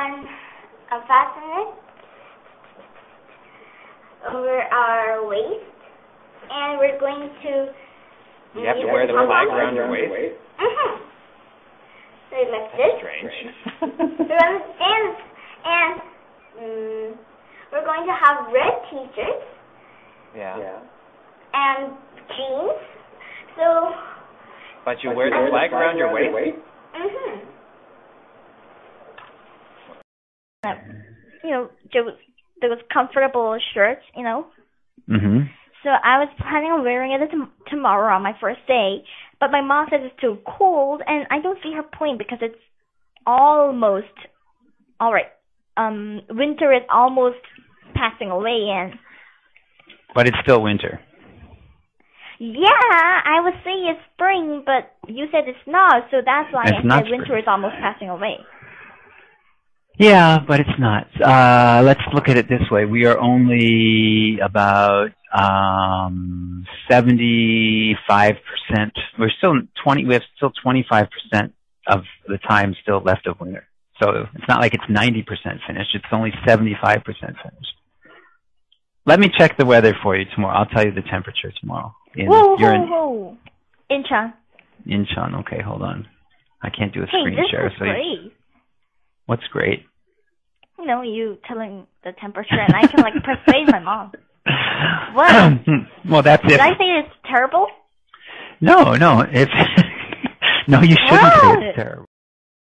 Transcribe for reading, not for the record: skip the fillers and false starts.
on a fastener over our waist, and we're going to... You have to wear the flag around your waist? Mm-hmm. So like this. Strange. We're going to dance, and we're going to have red t-shirts. Yeah. And jeans. So... But you wear the flag around your waist? Mm-hmm. Those comfortable shirts, Mm-hmm. So I was planning on wearing it tomorrow on my first day, but my mom says it's too cold, and I don't see her point because it's almost all right. Winter is almost passing away, and But it's still winter. yeah, I would say it's spring, but you said it's not, so that's why It's I not said winter spring. is almost passing away. Yeah, but it's not. Let's look at it this way. We are only about 75%. We're still 20. We have still 25% of the time still left of winter. So it's not like it's 90% finished. It's only 75% finished. Let me check the weather for you tomorrow. I'll tell you the temperature tomorrow. Whoa. Incheon. Incheon. Okay, hold on. I can't do a screen share. This is great. What's great? You telling the temperature, and I can persuade my mom. What? Well, that's it. Did I say it's terrible? No. No, you shouldn't say it's terrible.